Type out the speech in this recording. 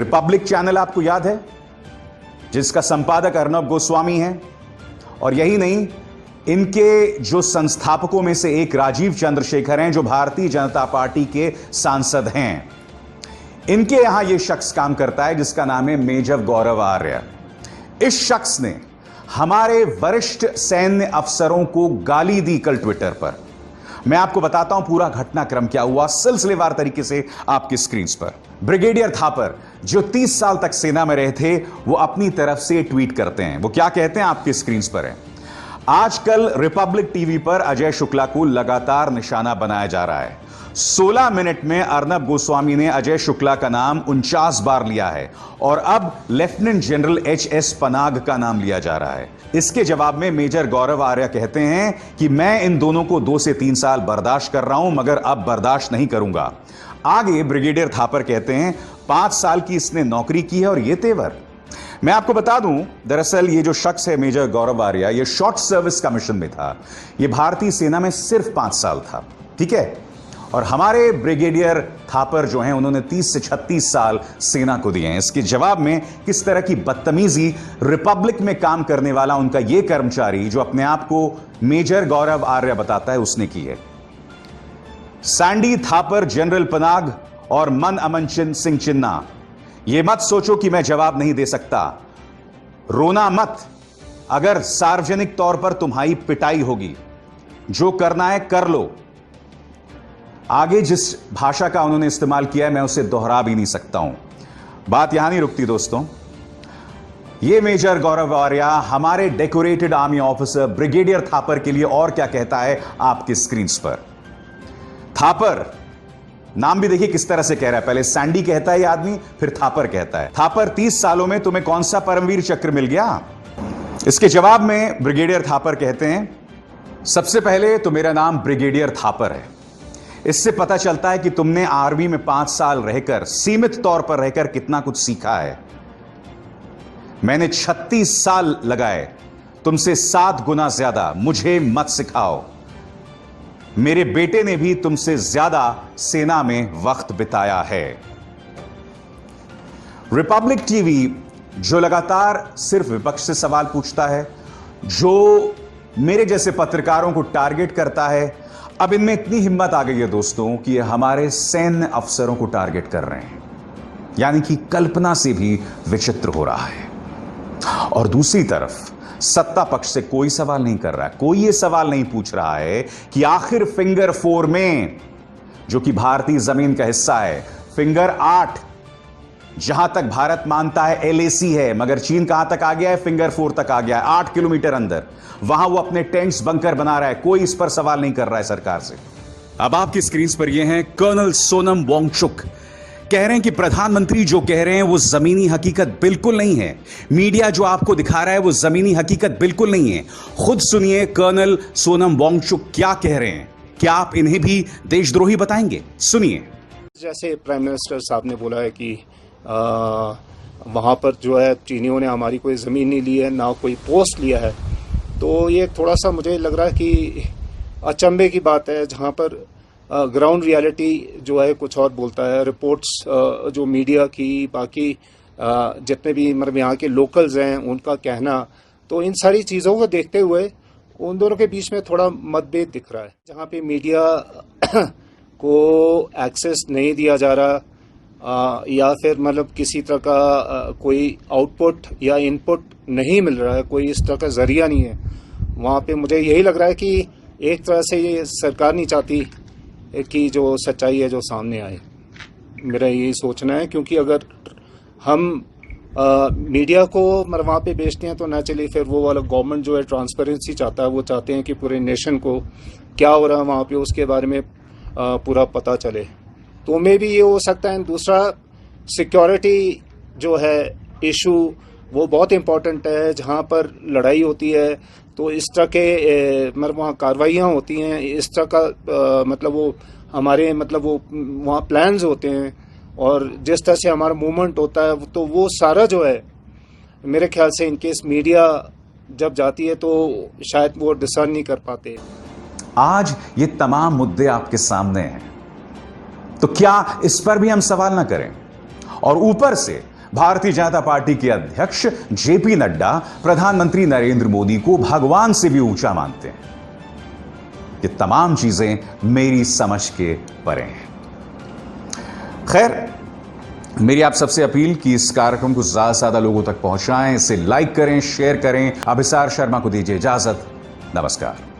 Republic channel आपको याद है, जिसका संपादक अर्नब गोस्वामी है, और यही नहीं, इनके जो संस्थापकों में से एक राजीव चंद्रशेखर हैं, जो भारतीय जनता पार्टी के सांसद हैं। इनके यहां यह शख्स काम करता है जिसका नाम है मेजर गौरव आर्य। इस शख्स ने हमारे वरिष्ठ सैन्य अफसरों को गाली दी कल ट्विटर पर। मैं आपको बताता हूं पूरा घटनाक्रम क्या हुआ सिलसिलेवार तरीके से आपकी स्क्रीन पर। ब्रिगेडियर थापर, जो 30 साल तक सेना में रहे थे, वो अपनी तरफ से ट्वीट करते हैं। वो क्या कहते हैं आपकी स्क्रीन पर है। आजकल रिपब्लिक टीवी पर अजय शुक्ला को लगातार निशाना बनाया जा रहा है। 16 मिनट में अर्नब गोस्वामी ने अजय शुक्ला का नाम 49 बार लिया है और अब लेफ्टिनेंट जनरल एच.एस. पनाग का नाम लिया जा रहा है। इसके जवाब में मेजर गौरव आर्य कहते हैं कि मैं इन दोनों को 2 से 3 साल बर्दाश्त कर रहा हूं, मगर अब बर्दाश्त नहीं करूंगा। आगे ब्रिगेडियर थापर कहते हैं 5 साल की इसने नौकरी की है और ये तेवर। मैं आपको बता दूं, दरअसल ये जो शख्स है मेजर गौरव आर्य, ये शॉर्ट सर्विस कमीशन में था। ये भारतीय सेना में सिर्फ 5 साल था, ठीक है। और हमारे ब्रिगेडियर थापर जो हैं, उन्होंने 30 से 36 साल सेना को दिए हैं। इसके जवाब में किस तरह की बदतमीजी रिपब्लिक में काम करने वाला उनका यह कर्मचारी, जो अपने आप को मेजर गौरव आर्य बताता है, उसने की है। सैंडी थापर, जनरल पनाग और मन अमन सिंह चिन्ना, यह मत सोचो कि मैं जवाब नहीं दे सकता। रोना मत, अगर सार्वजनिक तौर पर तुम्हारी पिटाई होगी। जो करना है कर लो। आगे जिस भाषा का उन्होंने इस्तेमाल किया है, मैं उसे दोहरा भी नहीं सकता हूं। बात यहां नहीं रुकती दोस्तों। यह मेजर गौरव आर्य हमारे decorated army officer brigadier Thapar के लिए और क्या कहता है आपकी स्क्रीन पर। थापर, नाम भी देखिए किस तरह से कह रहा है। पहले सैंडी कहता है ये आदमी, फिर थापर कहता है। थापर, 30 सालों में तुम्हें कौन सा परमवीर चक्र मिल गया? इसके जवाब में ब्रिगेडियर थापर कहते हैं, सबसे पहले तो मेरा नाम ब्रिगेडियर थापर है। इससे पता चलता है कि तुमने आर्मी में 5 साल रहकर, सीमित तौर पर रहकर कितना कुछ सीखा है। मैंने 36 साल लगाए, तुमसे 7 गुना ज्यादा। मुझे मत सिखाओ। मेरे बेटे ने भी तुमसे ज्यादा सेना में वक्त बिताया है। रिपब्लिक टीवी, जो लगातार सिर्फ विपक्ष से सवाल पूछता है, जो मेरे जैसे पत्रकारों को टारगेट करता है, अब इनमें इतनी हिम्मत आ गई है दोस्तों कि ये हमारे सैन्य अफसरों को टारगेट कर रहे हैं। यानी कि कल्पना से भी विचित्र हो रहा है। और दूसरी तरफ सत्ता पक्ष से कोई सवाल नहीं कर रहा है। कोई ये सवाल नहीं पूछ रहा है कि आखिर फिंगर 4 में, जो कि भारतीय जमीन का हिस्सा है, फिंगर 8, जहां तक भारत मानता है एलएसी है, मगर चीन कहां तक आ गया है? फिंगर 4 तक आ गया है, 8 किलोमीटर अंदर। वहां वो अपने टेंट्स, बंकर बना रहा है। कोई इस पर सवाल नहीं कर रहा है सरकार से। अब आपकी स्क्रीन पर ये हैं कर्नल सोनम वांगचुक, कह रहे हैं कि प्रधानमंत्री जो कह रहे हैं वो जमीनी हकीकत बिल्कुल नहीं है। मीडिया जो आपको दिखा रहा है वो जमीनी हकीकत बिल्कुल नहीं है। खुद सुनिए कर्नल सोनम वांगचुक क्या कह रहे हैं। क्या आप इन्हें भी देशद्रोही बताएंगे? सुनिए। जैसे प्राइम मिनिस्टर साहब ने बोला है कि वहाँ पर जो है चीनियों ने हमारी कोई ज़मीन नहीं ली है, ना कोई पोस्ट लिया है, तो ये थोड़ा सा मुझे लग रहा है कि अचंभे की बात है, जहाँ पर ग्राउंड रियलिटी जो है कुछ और बोलता है। रिपोर्ट्स जो मीडिया की, बाकी जितने भी मतलब यहाँ के लोकल्स हैं उनका कहना, तो इन सारी चीज़ों को देखते हुए उन दोनों के बीच में थोड़ा मतभेद दिख रहा है। जहाँ पे मीडिया को एक्सेस नहीं दिया जा रहा, या फिर मतलब किसी तरह का कोई आउटपुट या इनपुट नहीं मिल रहा है, कोई इस तरह का जरिया नहीं है, वहाँ पे मुझे यही लग रहा है कि एक तरह से ये सरकार नहीं चाहती कि जो सच्चाई है जो सामने आए। मेरा यही सोचना है, क्योंकि अगर हम मीडिया को मतलब वहाँ पे बेचते हैं तो नेचुरली फिर वो वाला गवर्नमेंट जो है ट्रांसपेरेंसी चाहता है, वो चाहते हैं कि पूरे नेशन को क्या हो रहा है वहाँ पे उसके बारे में पूरा पता चले। तो मे भी ये हो सकता है। दूसरा, सिक्योरिटी जो है इशू वो बहुत इम्पोर्टेंट है। जहाँ पर लड़ाई होती है तो इस तरह के मतलब वहाँ कार्रवाइयाँ होती हैं, इस तरह का मतलब वो हमारे मतलब वो वहाँ प्लान्स होते हैं, और जिस तरह से हमारा मूवमेंट होता है, तो वो सारा जो है मेरे ख्याल से इनकेस मीडिया जब जाती है तो शायद वो डिसर्न नहीं कर पाते। आज ये तमाम मुद्दे आपके सामने हैं, तो क्या इस पर भी हम सवाल ना करें? और ऊपर से भारतीय जनता पार्टी के अध्यक्ष जेपी नड्डा प्रधानमंत्री नरेंद्र मोदी को भगवान से भी ऊंचा मानते हैं। ये तमाम चीजें मेरी समझ के परे हैं। खैर, मेरी आप सबसे अपील कि इस कार्यक्रम को ज्यादा से ज्यादा लोगों तक पहुंचाएं, इसे लाइक करें, शेयर करें। अभिसार शर्मा को दीजिए इजाजत। नमस्कार।